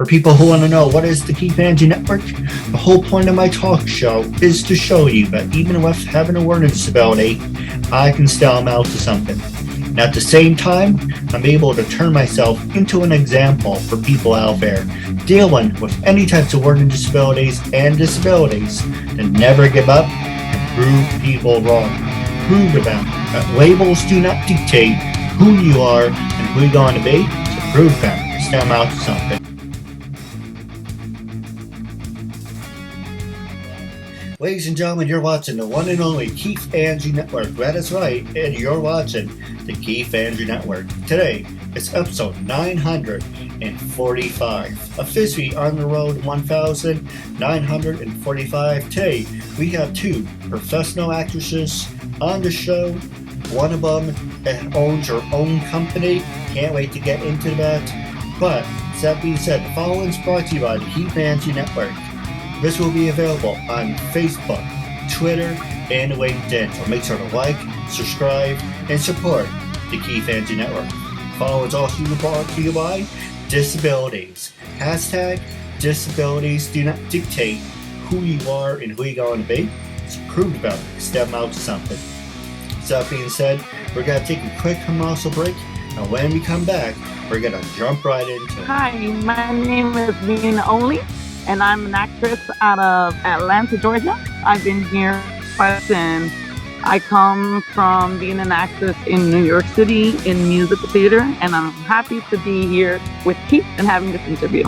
For people who want to know what is the Keith Andrew Network, the whole point of my talk show is to show you that even with having a learning disability, I can still amount to something. And at the same time, I'm able to turn myself into an example for people out there dealing with any types of learning disabilities and disabilities to never give up and prove people wrong. Prove to them that labels do not dictate who you are and who you're going to be, so prove them and still amount to something. Ladies and gentlemen, you're watching the one and only Keith Andrew Network. That is right, and you're watching the Keith Andrew Network. Today, it's episode 945. Officially on the road 1,945. Today, we have two professional actresses on the show. One of them owns her own company. Can't wait to get into that. But, that being said, the following is brought to you by the Keith Andrew Network. This will be available on Facebook, Twitter, and LinkedIn. So make sure to like, subscribe, and support the Keith Andrew Network. Follow is also brought to you by disabilities. Hashtag disabilities do not dictate who you are and who you're going to be. It's proved about it. Step out to something. So that being said, we're going to take a quick commercial break. And when we come back, we're going to jump right into it. Hi, my name is Mina Ownlee, and I'm an actress out of Atlanta, Georgia. I've been here since I come from being an actress in New York City in musical theater, and I'm happy to be here with Keith and having this interview.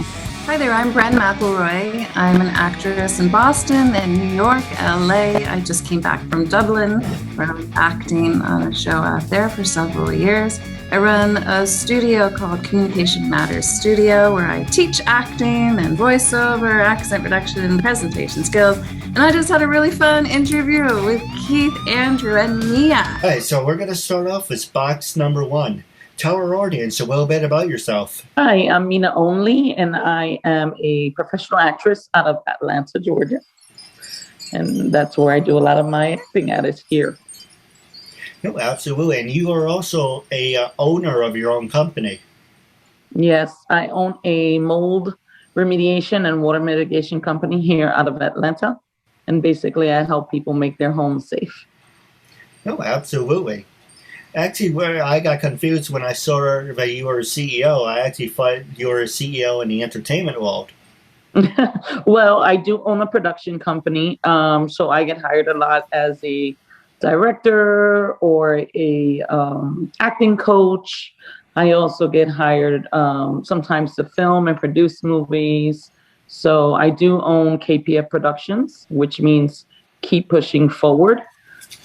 Hi there, I'm Bren McElroy. I'm an actress in Boston and New York, LA. I just came back from Dublin, where I was acting on a show out there for several years. I run a studio called Communication Matters Studio, where I teach acting and voiceover, accent reduction, presentation skills. And I just had a really fun interview with Keith, Andrew, and Mia. Hey, so we're going to start off with box number one. Tell our audience a little bit about yourself. Hi, I'm Mina Ownlee, and I am a professional actress out of Atlanta, Georgia. And that's where I do a lot of my acting at is here. No, absolutely. And you are also a owner of your own company. Yes, I own a mold remediation and water mitigation company here out of Atlanta. And basically, I help people make their homes safe. No, absolutely. Actually, where I got confused when I saw that you were a CEO, I actually thought you were a CEO in the entertainment world. Well, I do own a production company, so I get hired a lot as a director or a acting coach. I also get hired sometimes to film and produce movies. So I do own KPF Productions, which means keep pushing forward,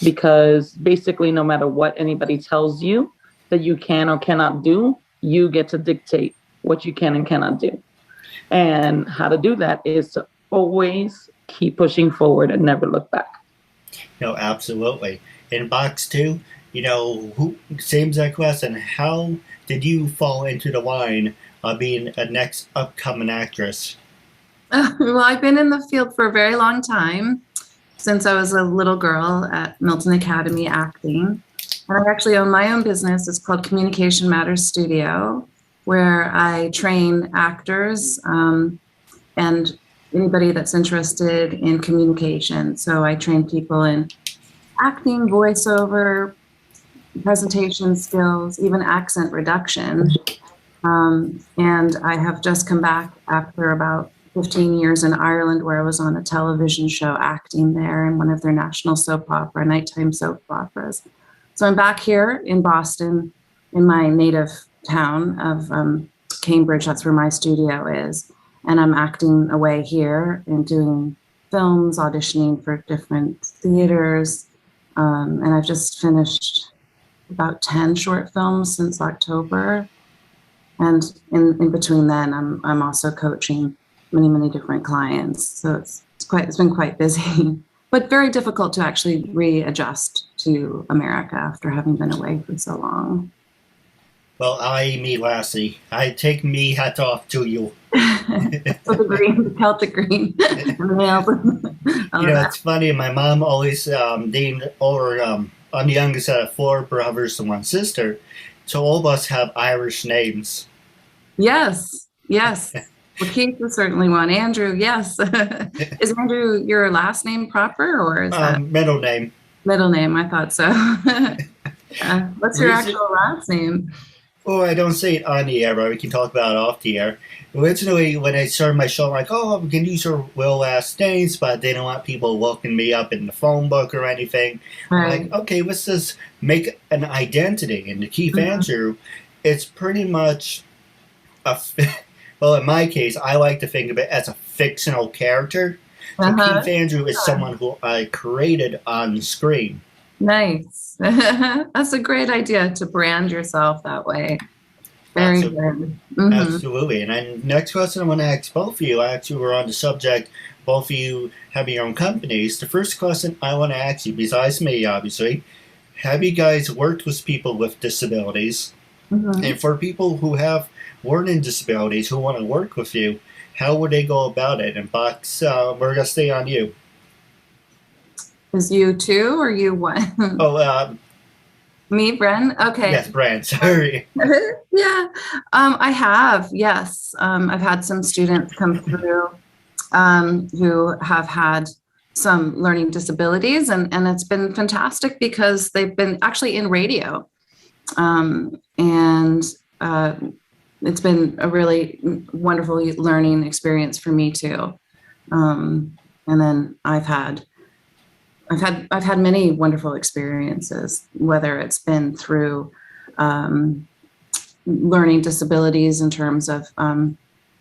because basically no matter what anybody tells you that you can or cannot do, you get to dictate what you can and cannot do. And how to do that is to always keep pushing forward and never look back. No, absolutely. In box two, same exact question. How did you fall into the line of being a next upcoming actress? Well, I've been in the field for a very long time, since I was a little girl at Milton Academy acting. And I actually own my own business. It's called Communication Matters Studio, where I train actors and anybody that's interested in communication. So I train people in acting, voiceover, presentation skills, even accent reduction. And I have just come back after about 15 years in Ireland, where I was on a television show acting there in one of their national soap opera, nighttime soap operas. So I'm back here in Boston, in my native town of Cambridge. That's where my studio is. And I'm acting away here and doing films, auditioning for different theaters. And I've just finished about 10 short films since October. And in between then, I'm also coaching many different clients. So it's been quite busy, but very difficult to actually readjust to America after having been away for so long. Well, me Lassie, I take me hat off to you. So the green, the Celtic green. It's funny. My mom always named over. I'm the youngest out of 4 brothers and 1 sister, so all of us have Irish names. Yes. Well, Keith is certainly one. Andrew, yes. Is Andrew your last name proper, or is that Middle name. middle name? I thought so. What's your actual last name? Oh, I don't say it on the air, but we can talk about it off the air. Originally, when I started my show, I'm like, oh, we can use our real last names, but I didn't want people looking me up in the phone book or anything. Right. Like, okay, let's just make an identity. And the Keith Andrew, it's pretty much well, in my case, I like to think of it as a fictional character. So Keith Andrew is someone who I created on the screen. Nice. That's a great idea to brand yourself that way. Very good. Absolutely. And then next question I want to ask both of you, actually we're on the subject, both of you have your own companies. The first question I want to ask you, besides me obviously, have you guys worked with people with disabilities? And for people who have learning disabilities who want to work with you, how would they go about it? And Box, we're going to stay on you. Is you two or you one? Me, Bren? Okay. Yes, Bren, sorry. Yeah, I have, yes. I've had some students come through who have had some learning disabilities, and it's been fantastic because they've been actually in radio. And it's been a really wonderful learning experience for me too. And then I've had many wonderful experiences, whether it's been through learning disabilities in terms of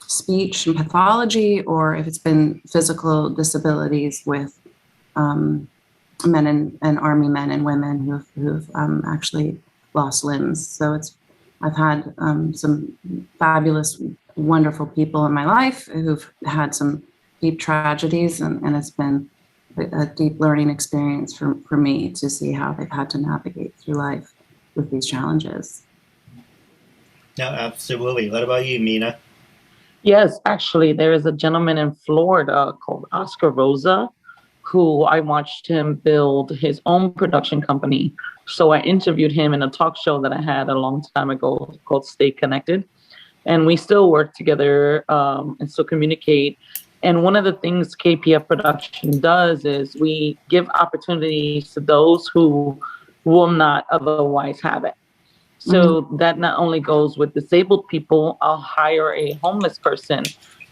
speech and pathology, or if it's been physical disabilities with men and Army men and women who've actually lost limbs. So I've had some fabulous, wonderful people in my life who've had some deep tragedies, and it's been a deep learning experience for me to see how they've had to navigate through life with these challenges. No, absolutely. What about you, Mina? Yes, actually, there is a gentleman in Florida called Oscar Rosa, who I watched him build his own production company. So I interviewed him in a talk show that I had a long time ago called Stay Connected. And we still work together and still communicate. And one of the things KPF Production does is we give opportunities to those who will not otherwise have it. So that not only goes with disabled people, I'll hire a homeless person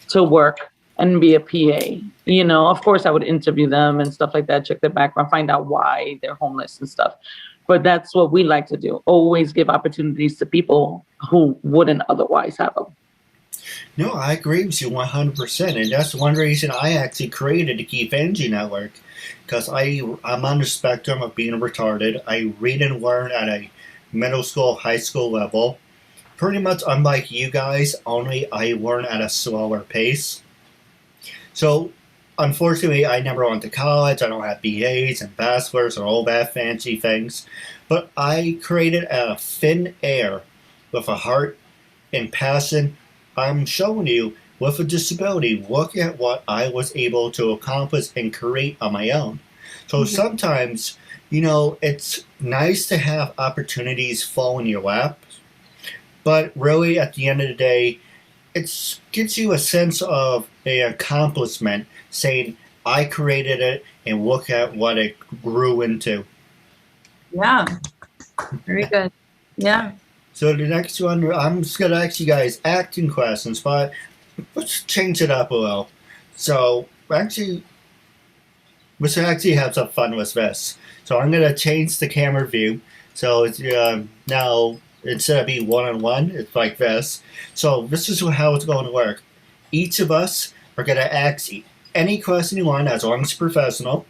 to work and be a PA. You know, of course, I would interview them and stuff like that, check their background, find out why they're homeless and stuff. But that's what we like to do. Always give opportunities to people who wouldn't otherwise have them. No, I agree with you 100%. And that's one reason I actually created the KeithAndrewNetWork. Because I'm on the spectrum of being retarded. I read and learn at a middle school, high school level. Pretty much unlike you guys, only I learn at a slower pace. So, unfortunately, I never went to college. I don't have BAs and bachelors or all that fancy things. But I created out of thin air with a heart and passion. I'm showing you with a disability, look at what I was able to accomplish and create on my own. So sometimes, you know, it's nice to have opportunities fall in your lap, but really at the end of the day, it gives you a sense of an accomplishment saying, I created it and look at what it grew into. Yeah, very good. Yeah. So the next one, I'm just going to ask you guys acting questions, but let's change it up a little. So actually, let's actually have some fun with this. So I'm going to change the camera view. So it's now, instead of being one-on-one, it's like this. So this is how it's going to work. Each of us are going to ask any question you want, as long as it's professional.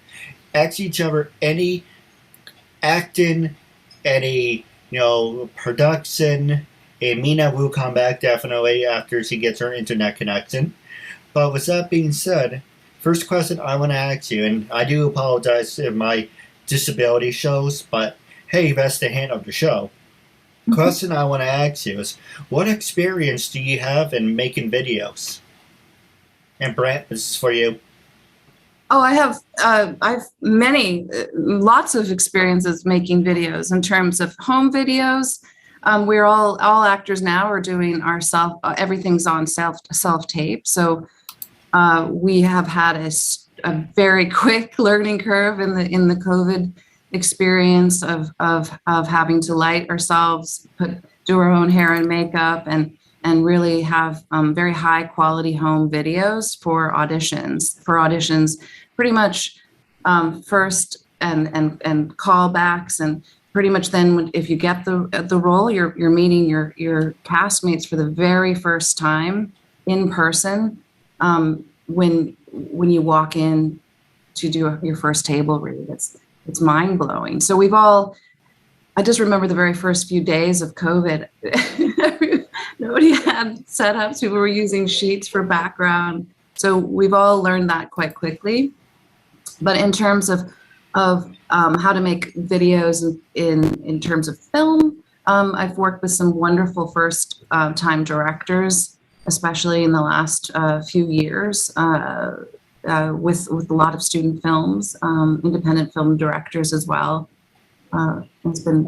Ask each other any acting, any production, and Mina will come back definitely after she gets her internet connection. But with that being said, first question I want to ask you, and I do apologize if my disability shows, but hey, that's the hint of the show. Question I want to ask you is, what experience do you have in making videos? And Brent, this is for you. Oh, I've lots of experiences making videos in terms of home videos, We're all actors now are doing our everything's on self tape. So we have had a very quick learning curve in the COVID experience of having to light ourselves, do our own hair and makeup, and really have very high quality home videos for auditions, pretty much first and callbacks, and pretty much then if you get the role, you're meeting your castmates for the very first time in person when you walk in to do your first table read. It's mind blowing. So I just remember the very first few days of COVID. Nobody had setups. People were using sheets for background. So we've all learned that quite quickly. But in terms of how to make videos in terms of film, I've worked with some wonderful first time directors, especially in the last few years, with a lot of student films, independent film directors as well. It's been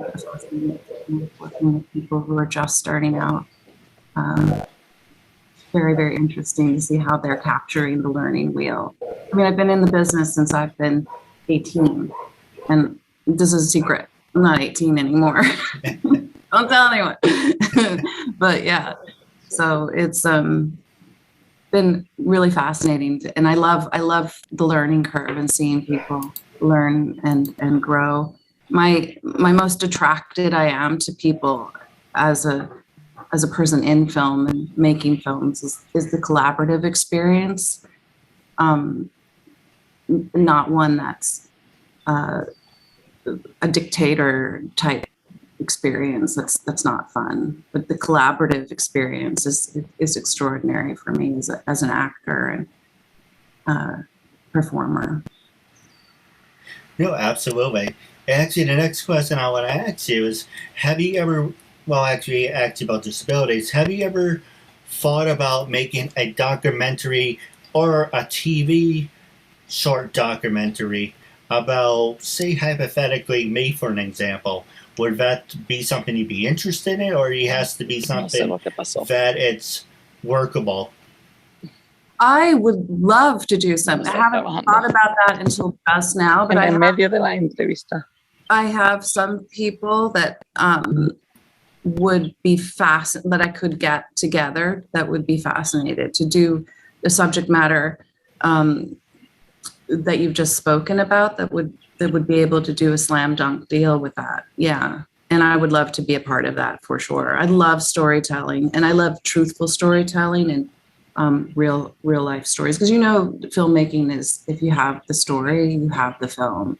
working with people who are just starting out. Very, very interesting to see how they're capturing the learning wheel. I mean, I've been in the business since I've been 18, and this is a secret. I'm not 18 anymore. Don't tell anyone. But yeah, so it's been really fascinating, and I love the learning curve and seeing people learn and grow. My most attracted I am to people as a person in film and making films is the collaborative experience, not one that's a dictator type experience. That's not fun. But the collaborative experience is extraordinary for me as an actor and performer. No, absolutely. Actually, the next question I want to ask you is, have you ever, well, actually ask you about disabilities, have you ever thought about making a documentary or a TV short documentary about, say, hypothetically, me, for an example? Would that be something you'd be interested in, or it has to be something that it's workable? I would love to do something. I haven't thought about that until just now, but I have some people that would be that I could get together that would be fascinated to do the subject matter that you've just spoken about, that would be able to do a slam dunk deal with that. Yeah. And I would love to be a part of that for sure. I love storytelling, and I love truthful storytelling and real life stories. Because filmmaking is, if you have the story, you have the film.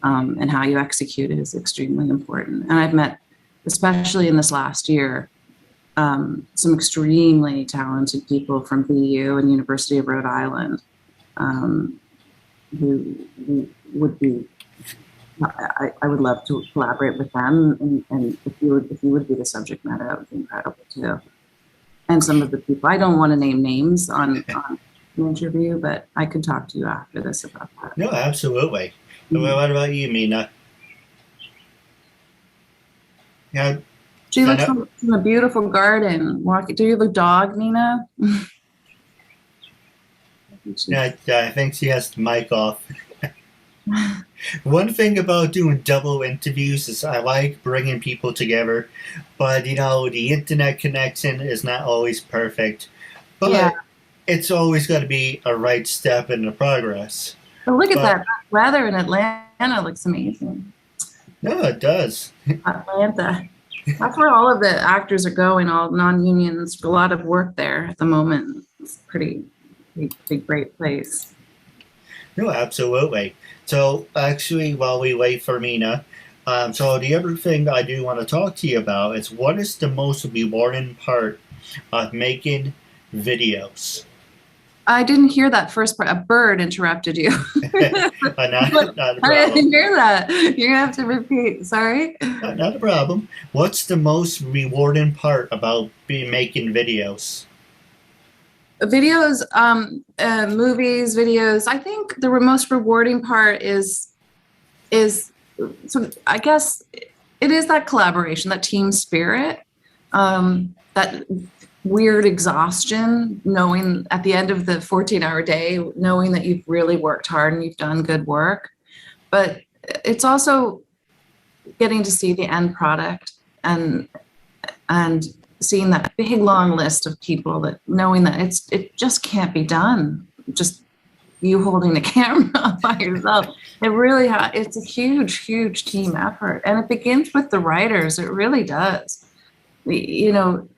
And how you execute it is extremely important. And I've met, especially in this last year, some extremely talented people from BU and University of Rhode Island who would be, I would love to collaborate with them. And if you would be the subject matter, that would be incredible too. And some of the people, I don't want to name names on an interview, but I could talk to you after this about that. No, absolutely. Well, what about you, Mina? Yeah. She looks in a beautiful garden. Do you have a dog, Mina? Yeah, I think she has the mic off. One thing about doing double interviews is I like bringing people together, but the internet connection is not always perfect. But yeah, it's always got to be a right step in the progress. But look at that weather in Atlanta. Looks amazing. No, it does. Atlanta. That's where all of the actors are going, all non-unions. A lot of work there at the moment. It's pretty great place. No, absolutely. So actually, while we wait for Mina, so the other thing I do want to talk to you about is, what is the most rewarding part of making videos? I didn't hear that first part. A bird interrupted you. Not a problem. I didn't hear that. You're going to have to repeat. Sorry. Not a problem. What's the most rewarding part about making videos? Videos, movies, videos. I think the most rewarding part is so I guess it is that collaboration, that team spirit, that weird exhaustion, knowing at the end of the 14-hour day, knowing that you've really worked hard and you've done good work. But it's also getting to see the end product and seeing that big long list of people, that knowing that it just can't be done just you holding the camera by yourself. It really it's a huge team effort, and it begins with the writers. It really does. You know,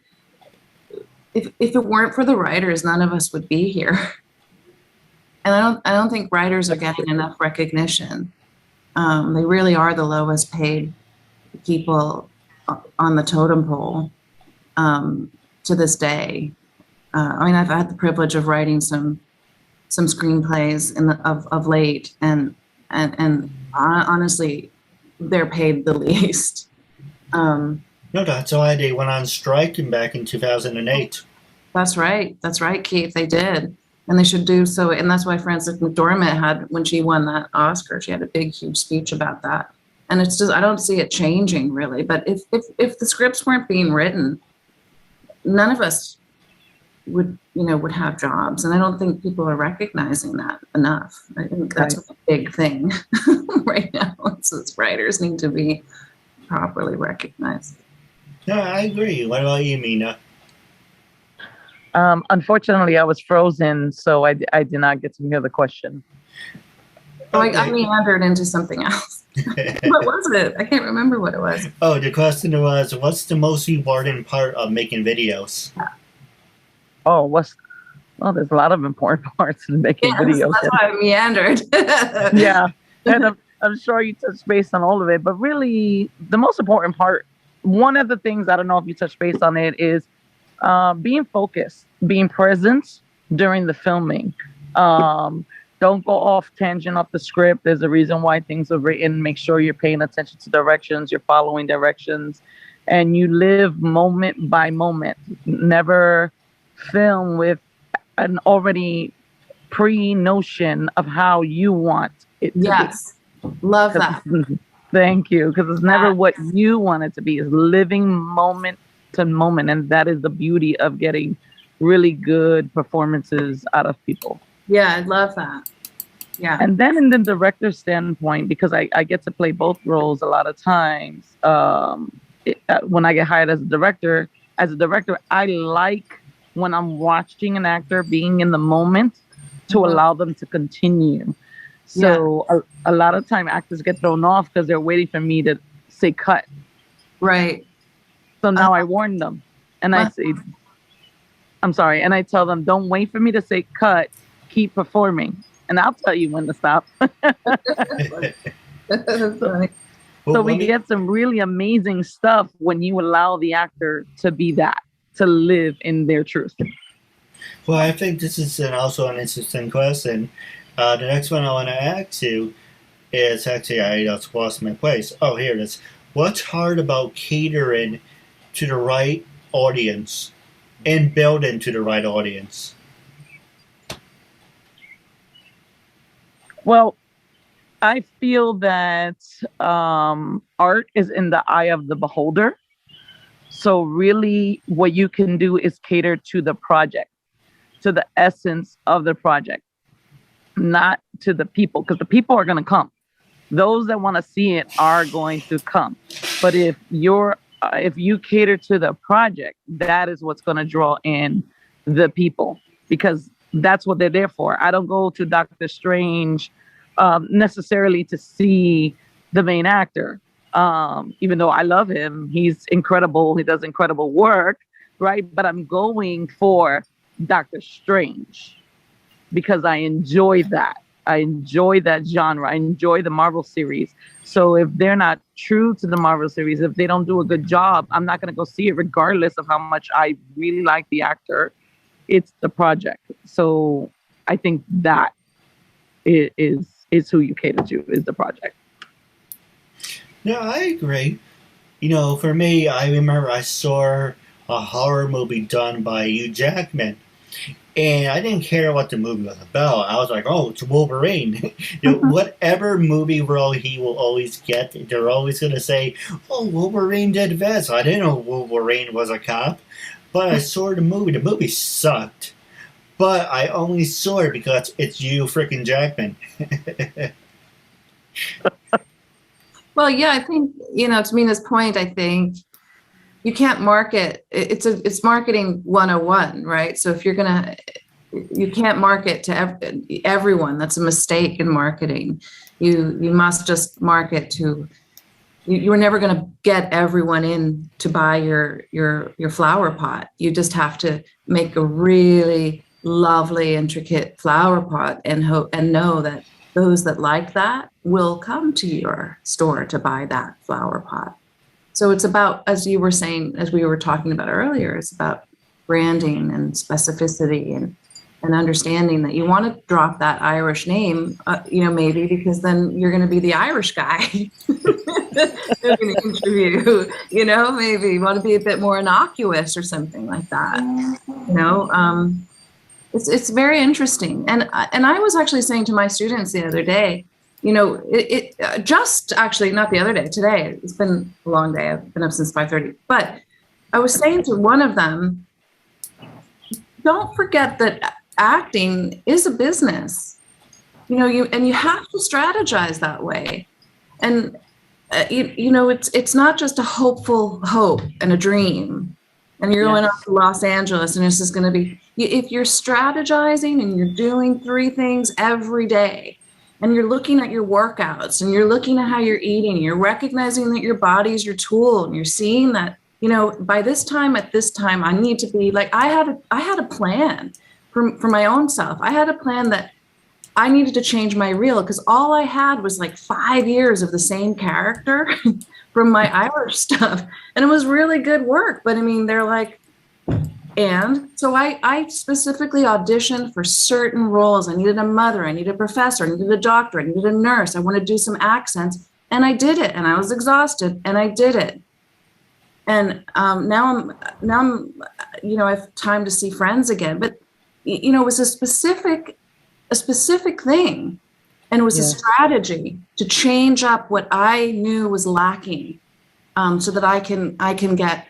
if it weren't for the writers, none of us would be here. And I don't think writers are getting enough recognition. They really are the lowest paid people on the totem pole to this day. I mean, I've had the privilege of writing some screenplays of late, and honestly, they're paid the least. No, that's why they went on strike back in 2008. That's right, Keith. They did, and they should do so. And that's why Frances McDormand had, when she won that Oscar, she had a big, huge speech about that. And it's just, I don't see it changing really. But if the scripts weren't being written, none of us would have jobs. And I don't think people are recognizing that enough. I think that's a big thing right now. It's writers need to be properly recognized. Yeah, I agree. What about you, Mina? Unfortunately, I was frozen, so I did not get to hear the question. Okay. I meandered into something else. What was it? I can't remember what it was. Oh, the question was, what's the most rewarding part of making videos? Oh, there's a lot of important parts in making videos. That's why I meandered. Yeah, and I'm sure you touched base on all of it, but really the most important part, one of the things, I don't know if you touched base on it, is being focused, being present during the filming. Don't go off tangent off the script. There's a reason why things are written. Make sure you're paying attention to directions, you're following directions, and you live moment by moment. Never film with an already pre-notion of how you want it to be. Yes, love that. Thank you, because it's never what you want it to be. It's living moment to moment, and that is the beauty of getting really good performances out of people. Yeah, I love that. Yeah. And then in the director's standpoint, because I get to play both roles a lot of times, when I get hired as a director, I like when I'm watching an actor being in the moment to allow them to continue. So a lot of time actors get thrown off because they're waiting for me to say cut. Right. So now I warn them and I say, I'm sorry. And I tell them, don't wait for me to say cut, keep performing. And I'll tell you when to stop. So we get some really amazing stuff when you allow the actor to be that, to live in their truth. Well, I think this is also an interesting question. The next one I want to ask you is, actually, I just lost my place. Oh, here it is. What's hard about catering to the right audience and building to the right audience? Well, I feel that art is in the eye of the beholder. So really what you can do is cater to the project, to the essence of the project, not to the people, because the people are going to come. Those that want to see it are going to come. But if you cater to the project, that is what's going to draw in the people, because that's what they're there for. I don't go to Doctor Strange necessarily to see the main actor. Even though I love him, he's incredible. He does incredible work, right? But I'm going for Doctor Strange because I enjoy that. I enjoy that genre. I enjoy the Marvel series. So if they're not true to the Marvel series, if they don't do a good job, I'm not going to go see it regardless of how much I really like the actor. It's the project. So I think that is who you cater to, is the project. Yeah, I agree. For me, I remember I saw a horror movie done by Hugh Jackman. And I didn't care what the movie was about. I was like, oh, it's Wolverine. Whatever movie role he will always get, they're always going to say, oh, Wolverine did this. I didn't know Wolverine was a cop. But I saw the movie. The movie sucked. But I only saw it because it's you freaking Jackman. Well, yeah, I think, to Mina's point, I think you can't market. It's marketing 101, right? So if you can't market to everyone. That's a mistake in marketing. You must just market to. You're never going to get everyone in to buy your flower pot. You just have to make a really lovely, intricate flower pot and know that those that like that will come to your store to buy that flower pot. So it's about, as you were saying, as we were talking about earlier, it's about branding and specificity and understanding that you want to drop that Irish name, maybe because then you're going to be the Irish guy they're going to interview, maybe you want to be a bit more innocuous or something like that. It's very interesting. And I was actually saying to my students the other day, it just actually not the other day, today, it's been a long day. I've been up since 5:30, but I was saying to one of them, don't forget that acting is a business, and you have to strategize that way. And, it's not just a hopeful hope and a dream. And you're going off to Los Angeles and it's just going to be, if you're strategizing and you're doing 3 things every day and you're looking at your workouts and you're looking at how you're eating, you're recognizing that your body is your tool and you're seeing that, by this time, at this time, I need to be like, I had a plan for my own self. I had a plan that I needed to change my reel because all I had was like 5 years of the same character from my Irish stuff. And it was really good work. But I mean, they're like, and so I specifically auditioned for certain roles. I needed a mother, I needed a professor, I needed a doctor, I needed a nurse. I wanted to do some accents. And I did it. And I was exhausted and I did it. And now I'm, I have time to see friends again. But, it was a specific thing. And it was a strategy to change up what I knew was lacking, so that I can get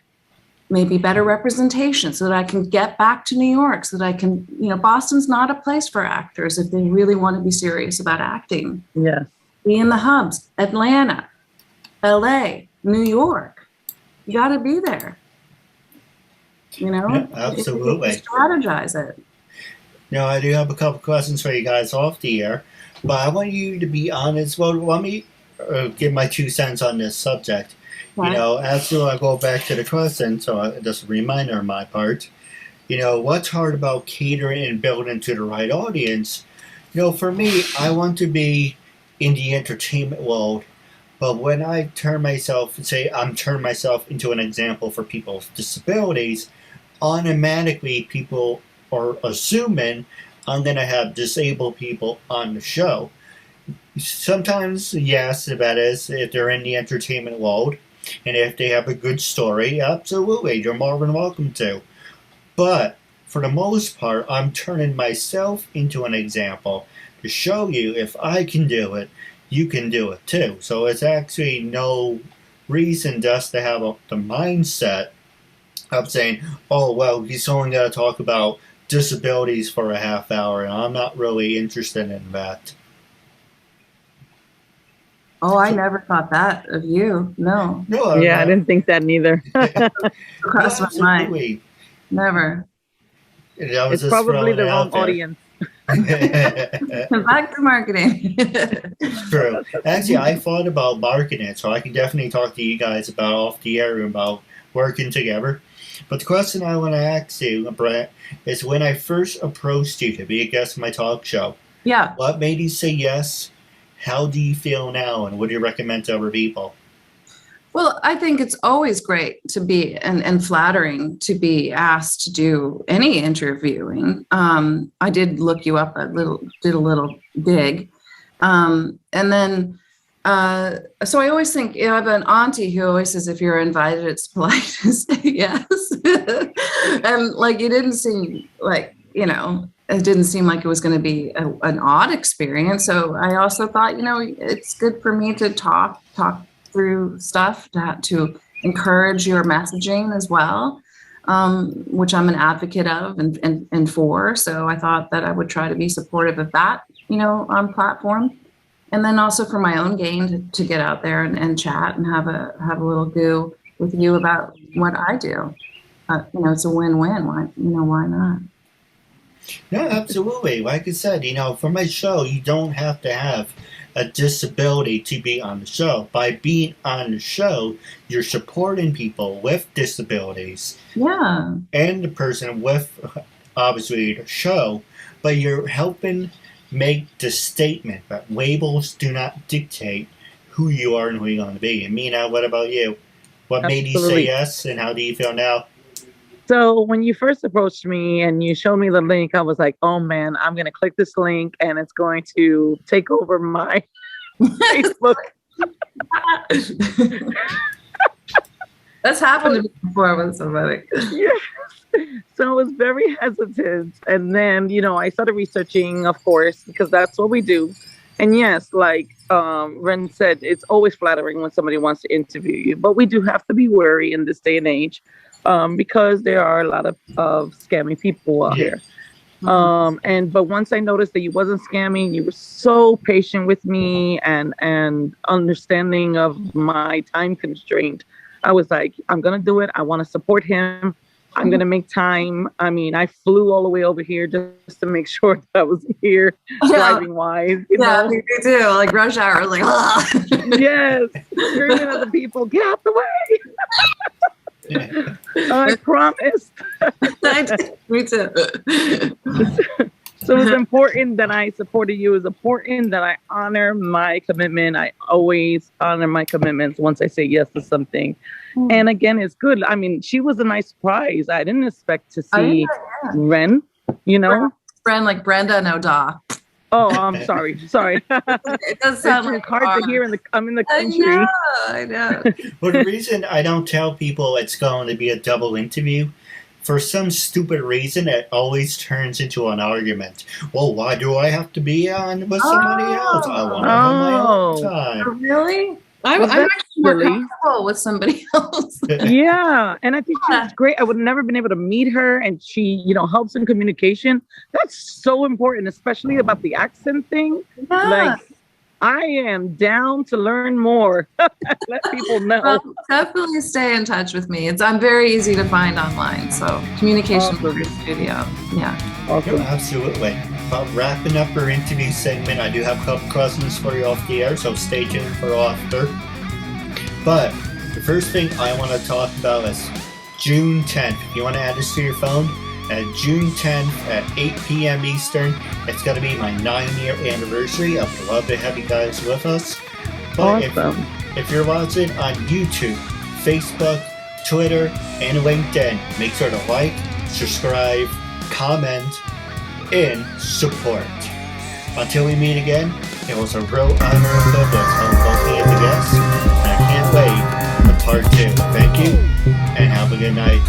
maybe better representation, so that I can get back to New York, so that I can, Boston's not a place for actors if they really want to be serious about acting. Yeah. Be in the hubs, Atlanta, LA, New York. You got to be there. Yeah, absolutely. Strategize it. Now, I do have a couple questions for you guys off the air, but I want you to be honest. Well, let me give my 2 cents on this subject. Right. After I go back to the question, so just a reminder on my part, what's hard about catering and building to the right audience? For me, I want to be in the entertainment world, but when I turn myself into an example for people with disabilities, automatically people are assuming I'm going to have disabled people on the show. Sometimes, yes, that is, if they're in the entertainment world, and if they have a good story, absolutely, you're more than welcome to. But for the most part, I'm turning myself into an example to show you if I can do it, you can do it too. So it's actually no reason just to have the mindset of saying, oh, well, he's only going to talk about disabilities for a half hour, and I'm not really interested in that. Oh, I never thought that of you. No. I didn't think that neither. Crossed my mind. Never. It's probably the wrong audience. Back to marketing. True. Actually, I thought about marketing, so I can definitely talk to you guys about off the air about working together. But the question I want to ask you, Brent, is when I first approached you to be a guest on my talk show, what made you say yes? How do you feel now, and what do you recommend to other people? Well, I think it's always great to be and flattering to be asked to do any interviewing. I did look you up did a little dig. And then, so I always think, I have an auntie who always says, if you're invited, it's polite to say yes. And like, you didn't seem like you know, it didn't seem like it was going to be an odd experience. So I also thought, you know, it's good for me to talk through stuff, to encourage your messaging as well, which I'm an advocate of and for. So I thought that I would try to be supportive of that, you know, on platform. And then also for my own gain to get out there and chat and have a little goo with you about what I do. You know, it's a win-win. Why not? No, absolutely. Like I said, you know, for my show, you don't have to have a disability to be on the show. By being on the show, you're supporting people with disabilities. Yeah. And the person with, obviously, the show, but you're helping make the statement that labels do not dictate who you are and who you're going to be. And Mina, what about you? What made you say yes, and how do you feel now? So when you first approached me and you showed me the link, I was like, oh man, I'm going to click this link and it's going to take over my Facebook. That's happened to me before with somebody. Yes. So I was very hesitant. And then, you know, I started researching, of course, because that's what we do. And yes, like Ren said, it's always flattering when somebody wants to interview you. But we do have to be wary in this day and age because there are a lot of scammy people out here. But once I noticed that you wasn't scamming, you were so patient with me and understanding of my time constraint. I was like, I'm going to do it. I want to support him. I'm going to make time. I mean, I flew all the way over here just to make sure that I was here driving wise. You know? Me too. Like rush hour, like, yes, screaming at the people, get out the way. I promised. Me too. So it's important that I supported you. It's important that I honor my commitment. I always honor my commitments once I say yes to something. And again, it's good. I mean, she was a nice surprise. I didn't expect to see Ren, you know? Ren, like Brenda no Da. Oh, I'm sorry. It does sound like hard to hear. I'm in the country. I know. Well, the reason I don't tell people it's going to be a double interview, for some stupid reason, it always turns into an argument. Well, why do I have to be on with somebody else? I want to have my own time. Really? I'm actually more comfortable with somebody else. Yeah, and I think she's great. I would have never been able to meet her, and she, you know, helps in communication. That's so important, especially about the accent thing. Yeah. Like, I am down to learn more. Let people know. Well, definitely stay in touch with me. I'm very easy to find online. So Communication Studio. Yeah. Awesome. Yeah, absolutely. But wrapping up our interview segment, I do have a couple questions for you off the air, so stay tuned for after. But the first thing I want to talk about is June 10th. If you want to add this to your phone, at June 10th at 8 p.m. Eastern, it's going to be my 9-year anniversary. I would love to have you guys with us. But awesome. if you're watching on YouTube, Facebook, Twitter, and LinkedIn, make sure to like, subscribe, comment, and support. Until we meet again, it was a real honor and privilege having both of you as a guest, and I can't wait for part 2. Thank you, and have a good night.